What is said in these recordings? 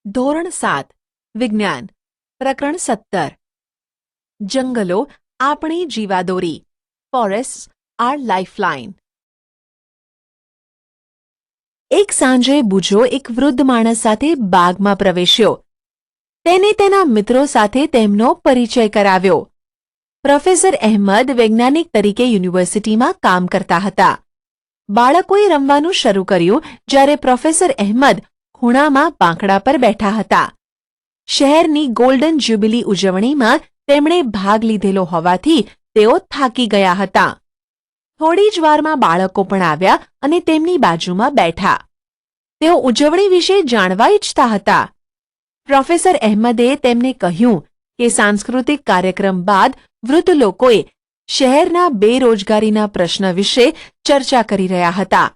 ધોરણ 7 વિજ્ઞાન પ્રકરણ 17 જંગલો આપણી જીવાદોરી ફોરેસ્ટ્સ આર લાઇફલાઇન. એક સાંજે બુજો એક વૃદ્ધ માણસ સાથે બાગમાં પ્રવેશ્યો. તેને તેના મિત્રો સાથે તેમનો પરિચય કરાવ્યો. પ્રોફેસર અહેમદ વૈજ્ઞાનિક તરીકે યુનિવર્સિટીમાં કામ કરતા હતા. બાળકોએ રમવાનું શરૂ કર્યું જ્યારે પ્રોફેસર અહેમદ ખૂણામાં પાંખડા પર બેઠા હતા. શહેરની ગોલ્ડન જ્યુબિલી ઉજવણીમાં તેમણે ભાગ લીધેલો હોવાથી તેઓ થાકી ગયા હતા. થોડી જ વારમાં બાળકો પણ આવ્યા અને તેમની બાજુમાં બેઠા. તેઓ ઉજવણી વિશે જાણવા ઈચ્છતા હતા. પ્રોફેસર અહેમદે તેમને કહ્યું કે સાંસ્કૃતિક કાર્યક્રમ બાદ વૃદ્ધ લોકોએ શહેરના બેરોજગારીના પ્રશ્ન વિશે ચર્ચા કરી રહ્યા હતા.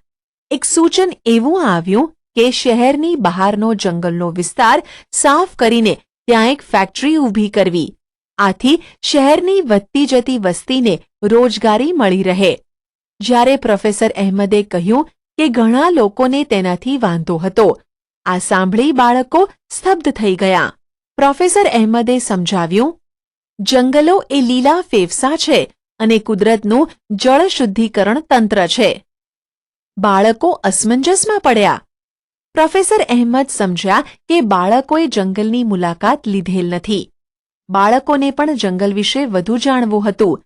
એક સૂચન એવું આવ્યું કે શહેરની બહારનો જંગલનો વિસ્તાર સાફ કરીને ત્યાં એક ફેક્ટરી ઊભી કરવી. આથી શહેરની વધતી જતી વસ્તીને રોજગારી મળી રહે. જ્યારે પ્રોફેસર અહેમદે કહ્યું કે ઘણા લોકોને તેનાથી વાંધો હતો. આ સાંભળી બાળકો સ્તબ્ધ થઈ ગયા. પ્રોફેસર અહેમદે સમજાવ્યું, જંગલો એ લીલા ફેફસા છે અને કુદરતનું જળ શુદ્ધિકરણ તંત્ર છે. બાળકો અસમંજસમાં પડ્યા. પ્રોફેસર અહેમદ સમજ્યા કે બાળકોએ જંગલની મુલાકાત લીધેલ નથી. બાળકોને પણ જંગલ વિશે વધુ જાણવું હતું.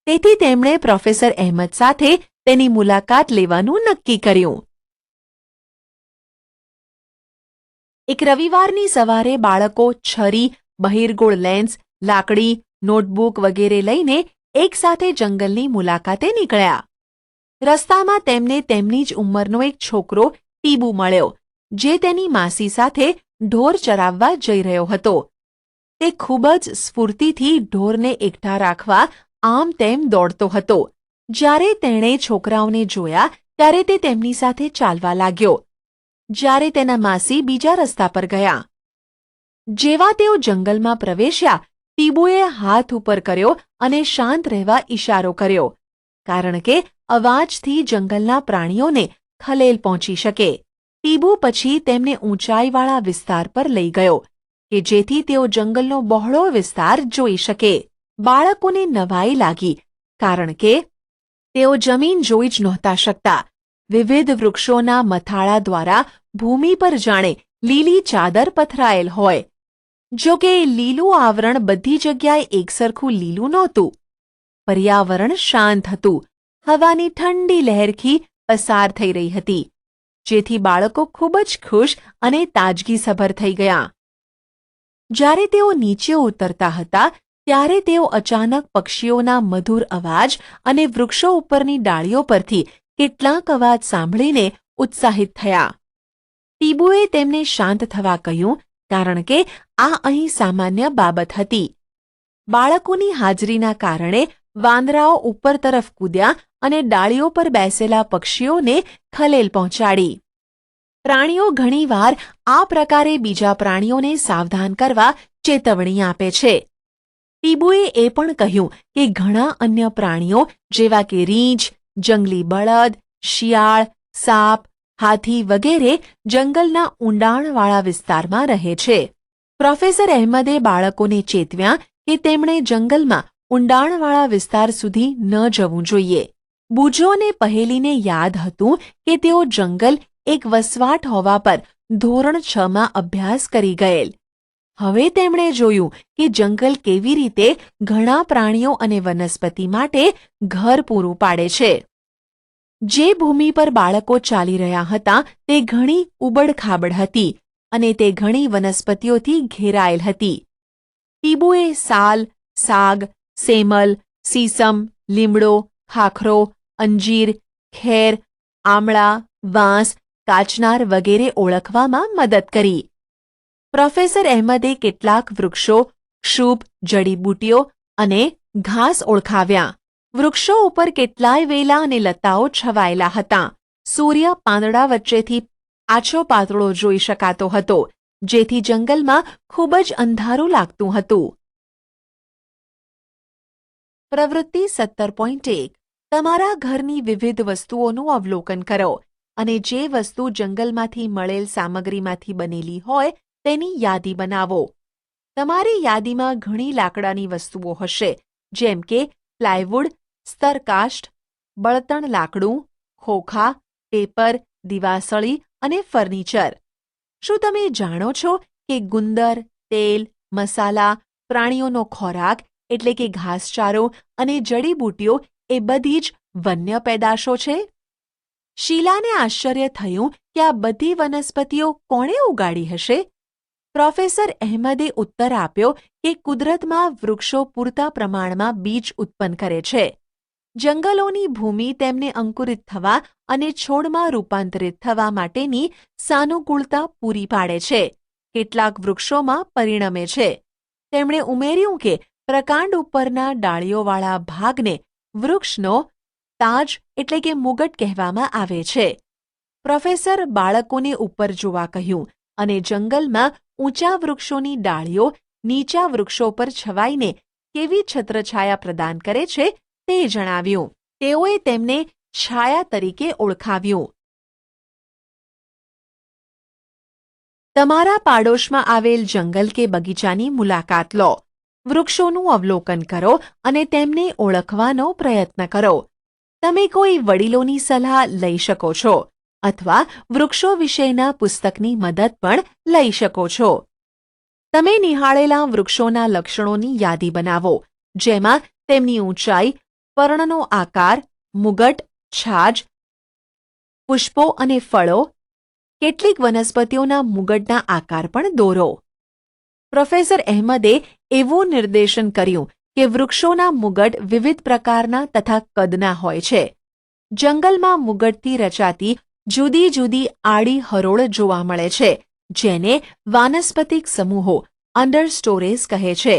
તેથી તેમણે પ્રોફેસર અહેમદ સાથે તેની મુલાકાત લેવાનું નક્કી કર્યું. એક રવિવારની સવારે બાળકો છરી, બહિર્ગોળ લેન્સ, લાકડી, નોટબુક વગેરે લઈને એકસાથે જંગલની મુલાકાતે નીકળ્યા. રસ્તામાં તેમને તેમની જ ઉંમરનો એક છોકરો ટીબુ મળ્યો, જે તેની માસી સાથે ઢોર ચરાવવા જઈ રહ્યો હતો. તે ખૂબ જ સ્ફૂર્તિથી ઢોરને એકઠા રાખવા આમ તેમ દોડતો હતો. જ્યારે તેણે છોકરાઓને જોયા ત્યારે તે તેમની સાથે ચાલવા લાગ્યો. જ્યારે તેના માસી બીજા રસ્તા પર ગયા. જેવા તેઓ જંગલમાં પ્રવેશ્યા, ટીબુએ હાથ ઉપર કર્યો અને શાંત રહેવા ઈશારો કર્યો, કારણ કે અવાજથી જંગલના પ્રાણીઓને ખલેલ પહોંચી શકે. ટીબુ પછી તેમને ઊંચાઈવાળા વિસ્તાર પર લઈ ગયો કે જેથી તેઓ જંગલનો બહોળો વિસ્તાર જોઈ શકે. બાળકોને નવાઈ લાગી, કારણ કે તેઓ જમીન જોઈ જ નહોતા શકતા. વિવિધ વૃક્ષોના મથાળા દ્વારા ભૂમિ પર જાણે લીલી ચાદર પથરાયેલ હોય. જો કે લીલું આવરણ બધી જગ્યાએ એકસરખું લીલું નહોતું. પર્યાવરણ શાંત હતું. હવાની ઠંડી લહેરખી પસાર થઈ રહી હતી, જેથી બાળકો ખૂબ જ ખુશ અને તાજગીસભર થઈ ગયા. જ્યારે તેઓ નીચે ઉતરતા હતા ત્યારે તેઓ અચાનક પક્ષીઓના મધુર અવાજ અને વૃક્ષો ઉપરની ડાળીઓ પરથી કેટલાક અવાજ સાંભળીને ઉત્સાહિત થયા. ટીબુએ તેમને શાંત થવા કહ્યું, કારણ કે આ અહીં સામાન્ય બાબત હતી. બાળકોની હાજરીના કારણે વાંદરાઓ ઉપર તરફ કૂદ્યા અને ડાળીઓ પર બેસેલા પક્ષીઓને ખલેલ પહોંચાડી. પ્રાણીઓ ઘણીવાર આ પ્રકારે બીજા પ્રાણીઓને સાવધાન કરવા ચેતવણી આપે છે. ટીબુએ એ પણ કહ્યું કે ઘણા અન્ય પ્રાણીઓ જેવા કે રીંછ, જંગલી બળદ, શિયાળ, સાપ, હાથી વગેરે જંગલના ઊંડાણવાળા વિસ્તારમાં રહે છે. પ્રોફેસર અહેમદે બાળકોને ચેતવ્યા કે તેમણે જંગલમાં ઊંડાણવાળા વિસ્તાર સુધી ન જવું જોઈએ. બુજોને પહેલીને યાદ હતું કે તેઓ જંગલ એક વસવાટ હોવા પર ધોરણ 6માં અભ્યાસ કરી ગયેલ. હવે તેમણે જોયું કે જંગલ કેવી રીતે ઘણા પ્રાણીઓ અને વનસ્પતિ માટે ઘર પૂરું પાડે છે. જે ભૂમિ પર બાળકો ચાલી રહ્યા હતા તે ઘણી ઉબડખાબડ હતી અને તે ઘણી વનસ્પતિઓથી ઘેરાયેલ હતી. ટીબુએ સાલ, સાગ, સેમલ, સીસમ, લીમડો, ખાખરો, અંજીર, ખેર, આમળા, વાંસ, કાચનાર વગેરે ઓળખવામાં મદદ કરી. પ્રોફેસર અહેમદે કેટલાક વૃક્ષો, ક્ષુપ, જડીબૂટીઓ અને ઘાસ ઓળખાવ્યા. વૃક્ષો ઉપર કેટલાય વેલા અને લતાઓ છવાયેલા હતા. સૂર્ય પાંદડા વચ્ચેથી આછો પાતળો જોઈ શકાતો હતો, જેથી જંગલમાં ખૂબ જ અંધારું લાગતું હતું. પ્રવૃત્તિ 17.1 તમારા ઘરની વિવિધ વસ્તુઓનું અવલોકન કરો અને જે વસ્તુ જંગલમાંથી મળેલ સામગ્રીમાંથી બનેલી હોય તેની યાદી બનાવો. તમારી યાદીમાં ઘણી લાકડાની વસ્તુઓ હશે, જેમ કે પ્લાયવુડ, સ્તરકાષ્ઠ, બળતણ લાકડું, ખોખા, પેપર, દિવાસળી અને ફર્નિચર. શું તમે જાણો છો કે ગુંદર, તેલ, મસાલા, પ્રાણીઓનો ખોરાક એટલે કે ઘાસચારો અને જડીબુટ્ટીઓ એ બધી જ વન્ય પેદાશો છે? શીલાને આશ્ચર્ય થયું કે આ બધી વનસ્પતિઓ કોણે ઉગાડી હશે? પ્રોફેસર અહેમદે ઉત્તર આપ્યો કે કુદરતમાં વૃક્ષો પૂરતા પ્રમાણમાં બીજ ઉત્પન્ન કરે છે. જંગલોની ભૂમિ તેમને અંકુરિત થવા અને છોડમાં રૂપાંતરિત થવા માટેની સાનુકૂળતા પૂરી પાડે છે. કેટલાક વૃક્ષોમાં પરિણમે છે. તેમણે ઉમેર્યું કે પ્રકાંડ ઉપરના ડાળીઓવાળા ભાગને વૃક્ષનો તાજ એટલે કે મુગટ કહેવામાં આવે છે. પ્રોફેસર બાળકોને ઉપર જોવા કહ્યું અને જંગલમાં ઊંચા વૃક્ષોની ડાળીઓ નીચા વૃક્ષો પર છવાઈને કેવી છત્રછાયા પ્રદાન કરે છે તે જણાવ્યું. તેઓએ તેમને છાયા તરીકે ઓળખાવ્યું. તમારા પાડોશમાં આવેલ જંગલ કે બગીચાની મુલાકાત લો. વૃક્ષોનું અવલોકન કરો અને તેમને ઓળખવાનો પ્રયત્ન કરો. તમે કોઈ વડીલોની સલાહ લઈ શકો છો અથવા વૃક્ષો વિશેના પુસ્તકની મદદ પણ લઈ શકો છો. તમે નિહાળેલા વૃક્ષોના લક્ષણોની યાદી બનાવો, જેમાં તેમની ઊંચાઈ, પર્ણનો આકાર, મુગટ, છાજ, પુષ્પો અને ફળો. કેટલીક વનસ્પતિઓના મુગટના આકાર પણ દોરો. પ્રોફેસર અહેમદે એવું નિર્દેશન કર્યું કે વૃક્ષોના મુગટ વિવિધ પ્રકારના તથા કદના હોય છે. જંગલમાં મુગટથી રચાતી જુદી જુદી આડી હરોળ જોવા મળે છે, જેને વાનસ્પતિક સમૂહો અંડરસ્ટોરેસ કહે છે.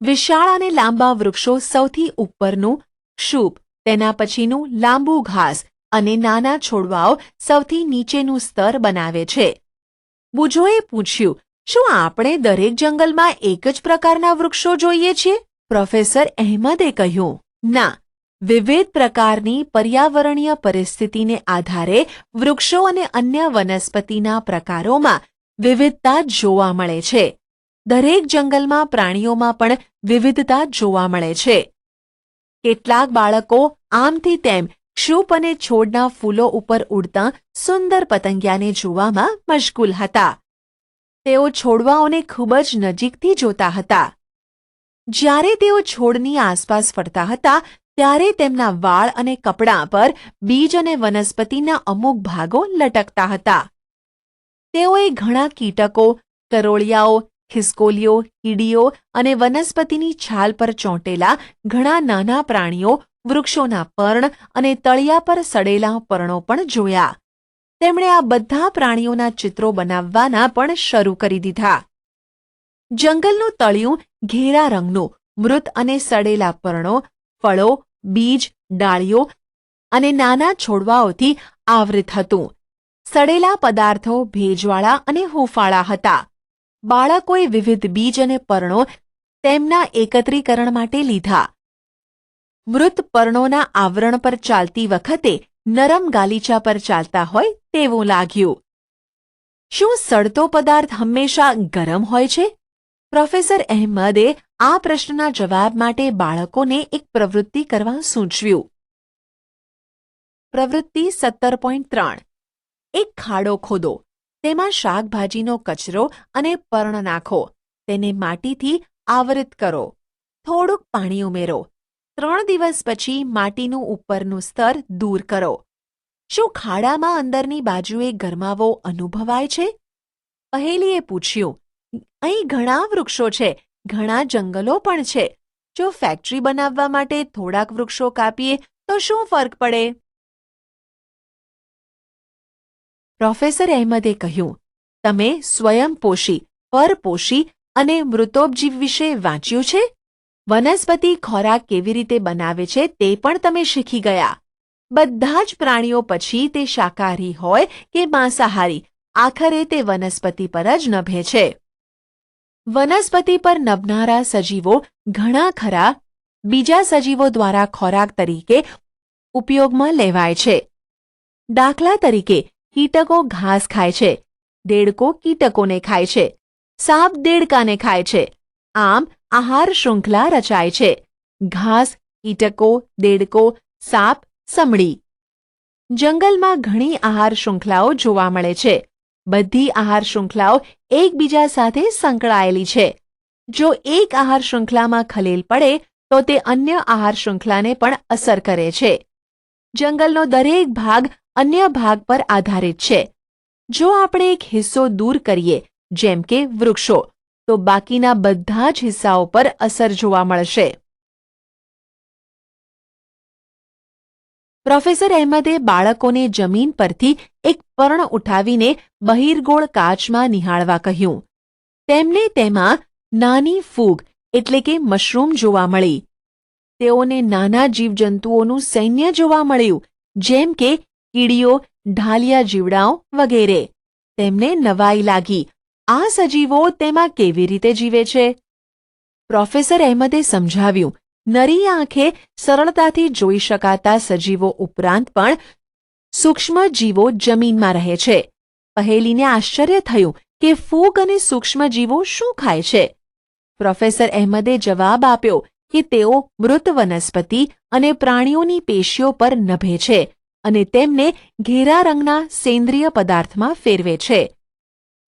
વિશાળ અને લાંબા વૃક્ષો સૌથી ઉપરનું ક્ષુપ, તેના પછીનું લાંબુ ઘાસ અને નાના છોડવાઓ સૌથી નીચેનું સ્તર બનાવે છે. બુજોએ પૂછ્યું, શું આપણે દરેક જંગલમાં એક જ પ્રકારના વૃક્ષો જોઈએ છીએ? પ્રોફેસર અહેમદે કહ્યું, ના. વિવિધ પ્રકારની પર્યાવરણીય પરિસ્થિતિને આધારે વૃક્ષો અને અન્ય વનસ્પતિના પ્રકારોમાં વિવિધતા જોવા મળે છે. દરેક જંગલમાં પ્રાણીઓમાં પણ વિવિધતા જોવા મળે છે. કેટલાક બાળકો આમથી તેમ ક્ષુપ અને છોડના ફૂલો ઉપર ઉડતા સુંદર પતંગિયાને જોવામાં મશગુલ હતા. તેઓ છોડવાઓને ખૂબ જ નજીકથી જોતા હતા. જ્યારે તેઓ છોડની આસપાસ ફરતા હતા, ત્યારે તેમના વાળ અને કપડાં પર બીજ અને વનસ્પતિના અમુક ભાગો લટકતા હતા. તેઓએ ઘણા કીટકો, કરોળિયાઓ, ખિસકોલીઓ, કીડીઓ અને વનસ્પતિની છાલ પર ચોંટેલા ઘણા નાના પ્રાણીઓ, વૃક્ષોના પર્ણ અને તળિયા પર સડેલા પર્ણો પણ જોયા. તેમણે આ બધા પ્રાણીઓના ચિત્રો બનાવવાના પણ શરૂ કરી દીધા. જંગલનું તળિયું ઘેરા રંગનું, મૃત અને સડેલા પર્ણો, ફળો, બીજ, ડાળીઓ અને નાના છોડવાઓથી આવૃત હતું. સડેલા પદાર્થો ભેજવાળા અને હૂંફાળા હતા. બાળકોએ વિવિધ બીજ અને પર્ણો તેમના એકત્રીકરણ માટે લીધા. મૃત પર્ણોના આવરણ પર ચાલતી વખતે નરમ ગાલીચા પર ચાલતા હોય તેવું લાગ્યું. શું સડતો પદાર્થ હંમેશા ગરમ હોય છે? પ્રોફેસર અહેમદે આ પ્રશ્નના જવાબ માટે બાળકોને એક પ્રવૃત્તિ કરવા સૂચવ્યું. પ્રવૃત્તિ 17.3. એક ખાડો ખોદો. તેમાં શાકભાજીનો કચરો અને પર્ણ નાખો. તેને માટીથી આવૃત કરો. થોડુંક પાણી ઉમેરો. 3 દિવસ પછી માટીનું ઉપરનું સ્તર દૂર કરો. શું ખાડામાં અંદરની બાજુએ ગરમાવો અનુભવાય છે? પહેલીએ પૂછ્યું. અહીં ઘણા વૃક્ષો છે, ઘણા જંગલો પણ છે. જો ફેક્ટરી બનાવવા માટે થોડાક વૃક્ષો કાપીએ તો શું ફરક પડે? પ્રોફેસર અહેમદે કહ્યું, તમે સ્વયંપોષી, પરપોષી અને મૃતોપજીવ વિશે વાંચ્યું છે? વનસ્પતિ ખોરાક કેવી રીતે બનાવે છે તે પણ તમે શીખી ગયા. બધા જ પ્રાણીઓ પછી તે શાકાહારી હોય કે માંસાહારી, આખરે તે વનસ્પતિ પર જ નભે છે. વનસ્પતિ પર નભનારા સજીવો ઘણા ખરા બીજા સજીવો દ્વારા ખોરાક તરીકે ઉપયોગમાં લેવાય છે. દાખલા તરીકે કીટકો ઘાસ ખાય છે, દેડકો કીટકોને ખાય છે, સાપ દેડકાને ખાય છે. આમ આહાર શૃંખલા રચાય છે. ઘાસ, કીટકો, દેડકો, સાપ, સમડી. જંગલમાં ઘણી આહાર શૃંખલાઓ જોવા મળે છે. બધી આહાર શૃંખલાઓ એકબીજા સાથે સંકળાયેલી છે. જો એક આહાર શૃંખલામાં ખલેલ પડે તો તે અન્ય આહાર શૃંખલાને પણ અસર કરે છે. જંગલનો દરેક ભાગ અન્ય ભાગ પર આધારિત છે. જો આપણે એક હિસ્સો દૂર કરીએ, જેમ કે વૃક્ષો, તો બાકીના બધા જ હિસ્સાઓ પર અસર જોવા મળશે. પ્રોફેસર અહેમદે બાળકોને જમીન પરથી એક પર્ણ ઉઠાવીને બહિર્ગોળ કાચમાં નિહાળવા કહ્યું. તેમને તેમાં નાની ફૂગ એટલે કે મશરૂમ જોવા મળી. તેઓને નાના જીવજંતુઓનું સૈન્ય જોવા મળ્યું, જેમ કે કીડીઓ, ઢાલિયા જીવડાઓ વગેરે. તેમને નવાઈ લાગી. આ સજીવો તેમાં કેવી રીતે જીવે છે? પ્રોફેસર અહેમદે સમજાવ્યું, નરી આંખે સરળતાથી જોઈ શકાતા સજીવો ઉપરાંત પણ સૂક્ષ્મ જીવો જમીનમાં રહે છે. પહેલીને આશ્ચર્ય થયું કે ફૂગ અને સૂક્ષ્મજીવો શું ખાય છે? પ્રોફેસર અહેમદે જવાબ આપ્યો કે તેઓ મૃત વનસ્પતિ અને પ્રાણીઓની પેશીઓ પર નભે છે અને તેમને ઘેરા રંગના સેન્દ્રિય પદાર્થમાં ફેરવે છે.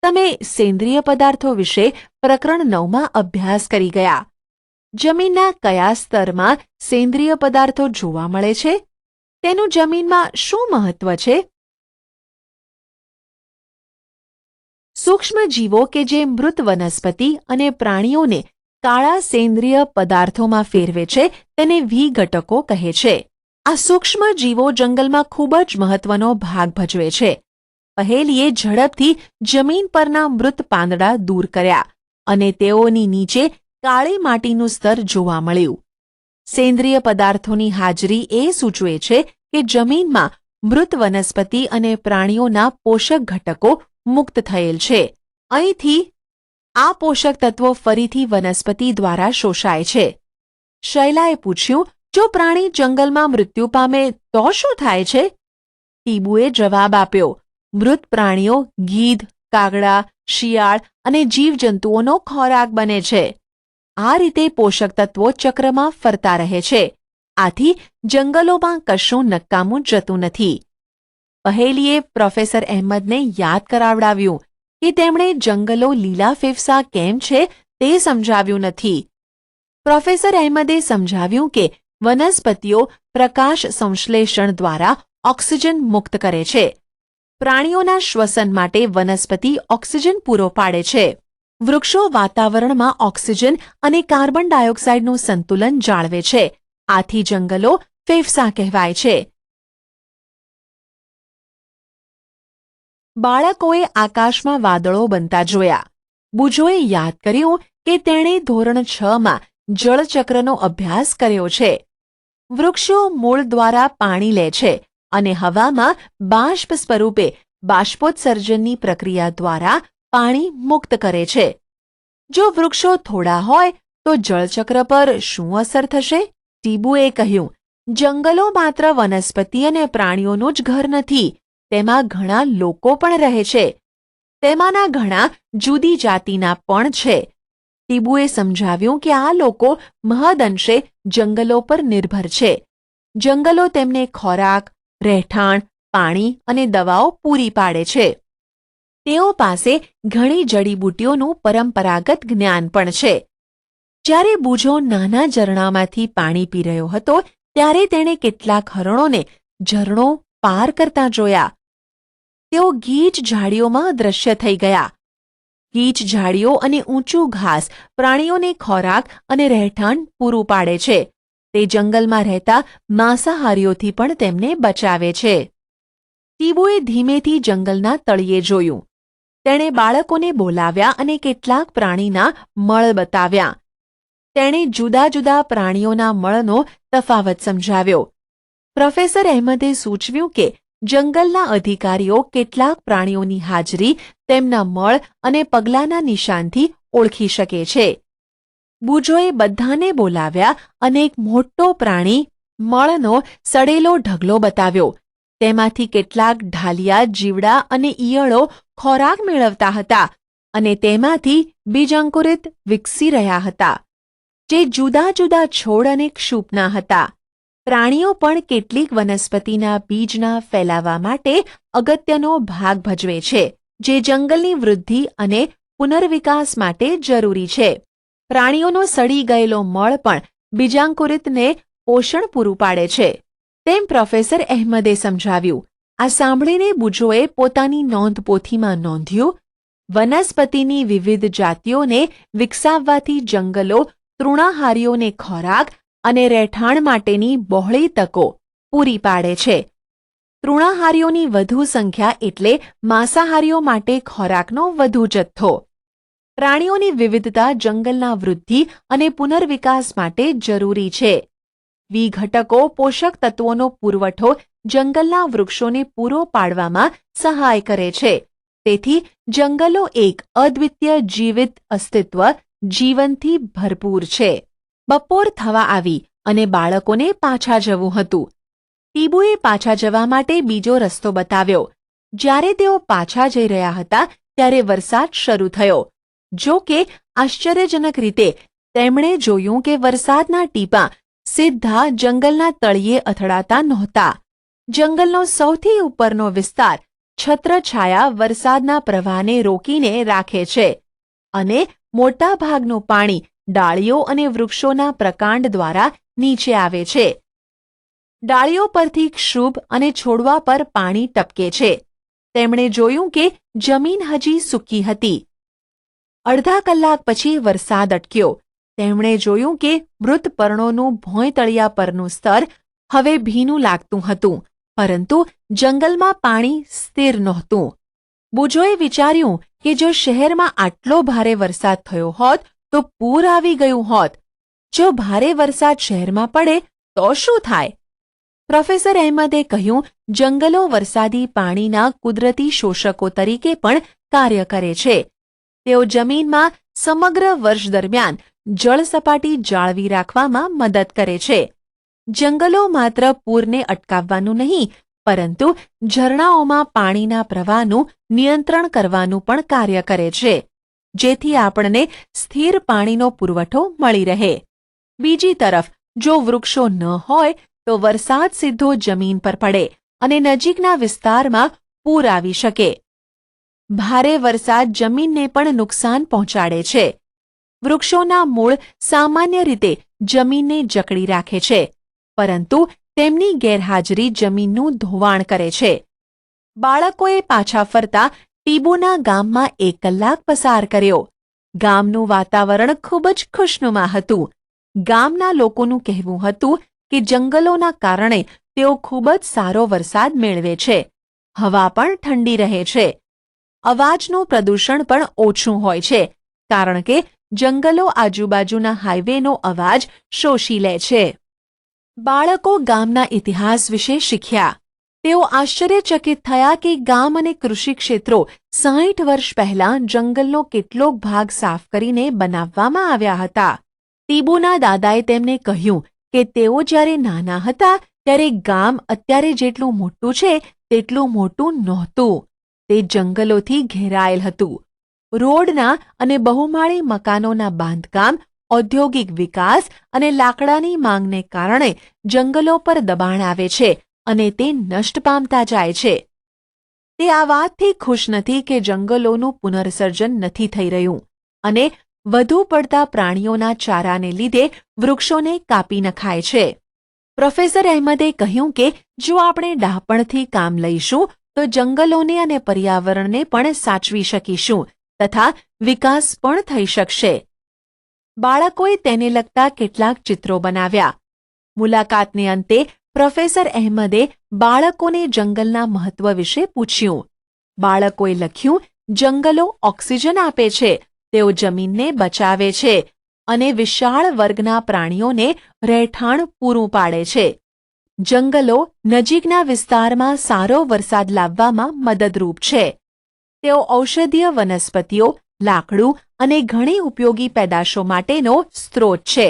તમે સેન્દ્રિય પદાર્થો વિશે પ્રકરણ 9માં અભ્યાસ કરી ગયા. જમીનના કયા સ્તરમાં સેન્દ્રિય પદાર્થો જોવા મળે છે? તેનું જમીનમાં શું મહત્વ છે? સૂક્ષ્મજીવો કે જે મૃત વનસ્પતિ અને પ્રાણીઓને કાળા સેન્દ્રિય પદાર્થોમાં ફેરવે છે તેને વિઘટકો કહે છે. આ સૂક્ષ્મ જીવો જંગલમાં ખૂબ જ મહત્વનો ભાગ ભજવે છે. પહેલીએ ઝડપથી જમીન પરના મૃત પાંદડા દૂર કર્યા અને તેઓની નીચે કાળી માટીનું સ્તર જોવા મળ્યું. સેન્દ્રિય પદાર્થોની હાજરી એ સૂચવે છે કે જમીનમાં મૃત વનસ્પતિ અને પ્રાણીઓના પોષક ઘટકો મુક્ત થયેલ છે. અહીંથી આ પોષક તત્વો ફરીથી વનસ્પતિ દ્વારા શોષાય છે. શૈલાએ પૂછ્યું, જો પ્રાણી જંગલમાં મૃત્યુ પામે તો શું થાય છે? ટીબુએ જવાબ આપ્યો, મૃત પ્રાણીઓ ગીધ, કાગડા, શિયાળ અને જીવજંતુઓનો ખોરાક બને છે. આ રીતે પોષક તત્વો ચક્રમાં ફરતા રહે છે. આથી જંગલોમાં કશું નકામું જતું નથી. પહેલીએ પ્રોફેસર અહેમદને યાદ કરાવડાવ્યું કે તેમણે જંગલો લીલા ફેફસા કેમ છે તે સમજાવ્યું નથી. પ્રોફેસર અહેમદે સમજાવ્યું કે વનસ્પતિઓ પ્રકાશ સંશ્લેષણ દ્વારા ઓક્સિજન મુક્ત કરે છે. પ્રાણીઓના શ્વસન માટે વનસ્પતિ ઓક્સિજન પૂરો પાડે છે. વૃક્ષો વાતાવરણમાં ઓક્સિજન અને કાર્બન ડાયોક્સાઇડનું સંતુલન જાળવે છે. આથી જંગલો ફેફસા કહેવાય છે. બાળકોએ આકાશમાં વાદળો બનતા જોયા. બુજોએ યાદ કર્યું કે તેણે ધોરણ 6માં જળચક્રનો અભ્યાસ કર્યો છે. વૃક્ષો મૂળ દ્વારા પાણી લે છે અને હવામાં બાષ્પ સ્વરૂપે બાષ્પોત્સર્જનની પ્રક્રિયા દ્વારા પાણી મુક્ત કરે છે. જો વૃક્ષો થોડા હોય તો જળચક્ર પર શું અસર થશે? ટીબુએ કહ્યું, જંગલો માત્ર વનસ્પતિ અને પ્રાણીઓનું જ ઘર નથી, તેમાં ઘણા લોકો પણ રહે છે. તેમાંના ઘણા જુદી જાતિના પણ છે. ટીબુએ સમજાવ્યું કે આ લોકો મહદઅંશે જંગલો પર નિર્ભર છે. જંગલો તેમને ખોરાક, રહેઠાણ, પાણી અને દવાઓ પૂરી પાડે છે. તેઓ પાસે ઘણી જડીબુટ્ટીઓનું પરંપરાગત જ્ઞાન પણ છે. જ્યારે બુજો નાના ઝરણામાંથી પાણી પી રહ્યો હતો ત્યારે તેણે કેટલાક હરણોને ઝરણો પાર કરતા જોયા. તેઓ ગીચ ઝાડીઓમાં અદૃશ્ય થઈ ગયા. ગીચ ઝાડીઓ અને ઊંચું ઘાસ પ્રાણીઓને ખોરાક અને રહેઠાણ પૂરું પાડે છે. તે જંગલમાં રહેતા માંસાહારીઓથી પણ તેમને બચાવે છે. ટીબુએ ધીમેથી જંગલના તળિયે જોયું. તેણે બાળકોને બોલાવ્યા અને કેટલાક પ્રાણીના મળ બતાવ્યા. તેણે જુદા જુદા પ્રાણીઓના મળનો તફાવત સમજાવ્યો. પ્રોફેસર અહેમદે સૂચવ્યું કે જંગલના અધિકારીઓ કેટલાક પ્રાણીઓની હાજરી તેમના મળ અને પગલાંના નિશાનથી ઓળખી શકે છે. બુજોએ બધાને બોલાવ્યા અને એક મોટો પ્રાણી મળનો સડેલો ઢગલો બતાવ્યો. તેમાંથી કેટલાક ઢાલિયા જીવડા અને ઈયળો ખોરાક મેળવતા હતા અને તેમાંથી બીજાંકુરિત વિકસી રહ્યા હતા, જે જુદા જુદા છોડ અને ક્ષુપના હતા. પ્રાણીઓ પણ કેટલીક વનસ્પતિના બીજના ફેલાવા માટે અગત્યનો ભાગ ભજવે છે, જે જંગલની વૃદ્ધિ અને પુનર્વિકાસ માટે જરૂરી છે. પ્રાણીઓનો સડી ગયેલો મળ પણ બીજાંકુરિતને પોષણ પૂરું પાડે છે, તેમ પ્રોફેસર અહેમદે સમજાવ્યું. આ સાંભળીને બુજોએ પોતાની નોંધપોથીમાં નોંધ્યું, વનસ્પતિની વિવિધ જાતિઓને વિકસાવવાથી જંગલો તૃણાહારીઓને ખોરાક અને રહેઠાણ માટેની બહોળી તકો પૂરી પાડે છે. તૃણાહારીઓની વધુ સંખ્યા એટલે માંસાહારીઓ માટે ખોરાકનો વધુ જથ્થો. પ્રાણીઓની વિવિધતા જંગલના વૃદ્ધિ અને પુનર્વિકાસ માટે જરૂરી છે. વિઘટકો પોષક તત્વોનો પુરવઠો જંગલના વૃક્ષોને પૂરો પાડવામાં સહાય કરે છે. તેથી જંગલો એક અદ્વિતીય જીવિત અસ્તિત્વ જીવનથી ભરપૂર છે. બપોર થવા આવી અને બાળકોને પાછા જવું હતું. ટીબુએ પાછા જવા માટે બીજો રસ્તો બતાવ્યો. જ્યારે તેઓ પાછા જઈ રહ્યા હતા ત્યારે વરસાદ શરૂ થયો. જો કે આશ્ચર્યજનક રીતે તેમણે જોયું કે વરસાદના ટીપાં સીધા જંગલના તળિયે અથડાતા નહોતા. જંગલનો સૌથી ઉપરનો વિસ્તાર છત્રછાયા વરસાદના પ્રવાહને રોકીને રાખે છે અને મોટાભાગનું પાણી ડાળીઓ અને વૃક્ષોના પ્રકાંડ દ્વારા નીચે આવે છે. ડાળીઓ પરથી ક્ષુભ અને છોડવા પર પાણી ટપકે છે. તેમણે જોયું કે જમીન હજી સૂકી હતી. અડધા કલાક પછી વરસાદ અટક્યો. તેમણે જોયું કે મૃત પર્ણોનું ભોંયતળિયા પરનું સ્તર હવે ભીનું લાગતું હતું, પરંતુ જંગલમાં પાણી સ્થિર નહોતું. બુજોએ વિચાર્યું કે જો શહેરમાં આટલો ભારે વરસાદ થયો હોત તો પૂર આવી ગયું હોત. જો ભારે વરસાદ શહેરમાં પડે તો શું થાય? પ્રોફેસર અહેમદે કહ્યું, જંગલો વરસાદી પાણીના કુદરતી શોષકો તરીકે પણ કાર્ય કરે છે. તેઓ જમીનમાં સમગ્ર વર્ષ દરમિયાન જળ સપાટી જાળવી રાખવામાં મદદ કરે છે. જંગલો માત્ર પૂરને અટકાવવાનું નહીં, પરંતુ ઝરણાઓમાં પાણીના પ્રવાહનું નિયંત્રણ કરવાનું પણ કાર્ય કરે છે, જેથી આપણને સ્થિર પાણીનો પુરવઠો મળી રહે. બીજી તરફ જો વૃક્ષો ન હોય તો વરસાદ સીધો જમીન પર પડે અને નજીકના વિસ્તારમાં પૂર આવી શકે. ભારે વરસાદ જમીનને પણ નુકસાન પહોંચાડે છે. વૃક્ષોના મૂળ સામાન્ય રીતે જમીનને જકડી રાખે છે, પરંતુ તેમની ગેરહાજરી જમીનનું ધોવાણ કરે છે. બાળકોએ પાછા ફરતા ટીબુના ગામમાં 1 કલાક પસાર કર્યો. ગામનું વાતાવરણ ખૂબ જ ખુશનુમા હતું. ગામના લોકોનું કહેવું હતું કે જંગલોના કારણે તેઓ ખૂબ જ સારો વરસાદ મેળવે છે. હવા પણ ઠંડી રહે છે. અવાજનું પ્રદૂષણ પણ ઓછું હોય છે, કારણ કે જંગલો આજુબાજુના હાઈવેનો અવાજ શોષી લે છે. બાળકો ગામના ઇતિહાસ વિશે શીખ્યા. તેઓ આશ્ચર્યચકિત થયા કે ગામ અને કૃષિ ક્ષેત્રો 60 વર્ષ પહેલા જંગલનો કેટલોક ભાગ સાફ કરીને બનાવવામાં આવ્યા હતા. ટીબુના દાદાએ તેમને કહ્યું કે તેઓ જ્યારે નાના હતા ત્યારે ગામ અત્યારે જેટલું મોટું છે તેટલું મોટું નહોતું. તે જંગલોથી ઘેરાયેલ હતું. રોડના અને બહુમાળી મકાનોના બાંધકામ, ઔદ્યોગિક વિકાસ અને લાકડાની માંગને કારણે જંગલો પર દબાણ આવે છે અને તે નષ્ટ પામતા જાય છે. તે આ વાતથી ખુશ નથી કે જંગલોનું પુનર્સર્જન નથી થઈ રહ્યું અને વધુ પડતા પ્રાણીઓના ચારાને લીધે વૃક્ષોને કાપી નખાય છે. પ્રોફેસર અહેમદે કહ્યું કે જો આપણે ડહાપણથી કામ લઈશું તો જંગલોને અને પર્યાવરણને પણ સાચવી શકીશું તથા વિકાસ પણ થઈ શકશે. બાળકોએ તેને લગતા કેટલાક ચિત્રો બનાવ્યા. મુલાકાતને અંતે પ્રોફેસર અહેમદે બાળકોને જંગલના મહત્વ વિશે પૂછ્યું. બાળકોએ લખ્યું, જંગલો ઓક્સિજન આપે છે, તેઓ જમીનને બચાવે છે અને વિશાળ વર્ગના પ્રાણીઓને રહેઠાણ પૂરું પાડે છે. જંગલો નજીકના વિસ્તારમાં સારો વરસાદ લાવવામાં મદદરૂપ છે. તેઓ ઔષધીય વનસ્પતિઓ, લાકડું અને ઘણી ઉપયોગી પેદાશો માટેનો સ્ત્રોત છે.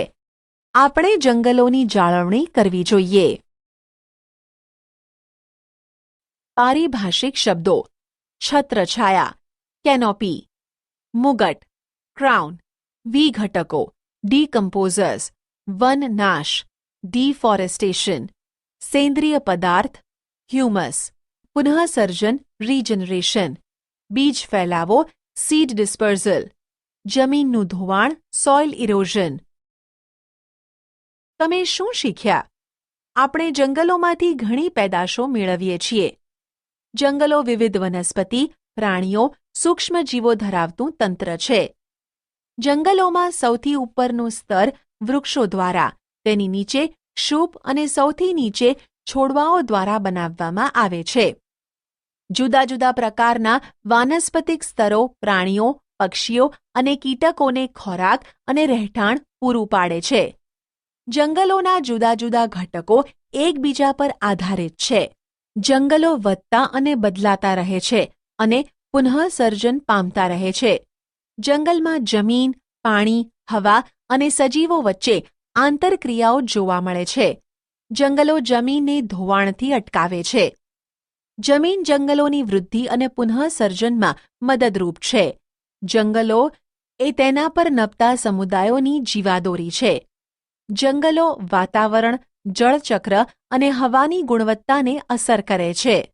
આપણે જંગલોની જાળવણી કરવી જોઈએ. પારિભાષિક શબ્દો: છત્રછાયા, કેનોપી, મુગટ, ક્રાઉન, વિઘટકો, ડીકમ્પોઝર્સ, વનનાશ, ડિફોરેસ્ટેશન, સેન્દ્રિય પદાર્થ, હ્યુમસ, પુનઃસર્જન, રીજનરેશન, બીજ ફેલાવો, સીડ ડિસ્પર્ઝલ, જમીનનું ધોવાણ, સોઇલ ઇરોઝન. તમે શું શીખ્યા? આપણે જંગલોમાંથી ઘણી પેદાશો મેળવીએ છીએ. જંગલો વિવિધ વનસ્પતિ, પ્રાણીઓ, સૂક્ષ્મજીવો ધરાવતું તંત્ર છે. જંગલોમાં સૌથી ઉપરનું સ્તર વૃક્ષો દ્વારા, તેની નીચે ક્ષુપ અને સૌથી નીચે છોડવાઓ દ્વારા બનાવવામાં આવે છે. જુદા જુદા પ્રકારના વાનસ્પતિક સ્તરો પ્રાણીઓ, પક્ષીઓ અને કીટકોને ખોરાક અને રહેઠાણ પૂરું પાડે છે. જંગલોના જુદા જુદા ઘટકો એકબીજા પર આધારિત છે. જંગલો વધતા અને બદલાતા રહે છે અને પુનઃસર્જન પામતા રહે છે. જંગલમાં જમીન, પાણી, હવા અને સજીવો વચ્ચે આંતરક્રિયાઓ જોવા મળે છે. જંગલો જમીનને ધોવાણથી અટકાવે છે. જમીન જંગલોની વૃદ્ધિ અને પુનઃસર્જનમાં મદદરૂપ છે. જંગલો એ તેના પર નભતા સમુદાયોની જીવાદોરી છે. જંગલો વાતાવરણ, જળચક્ર અને હવાની ગુણવત્તાને અસર કરે છે.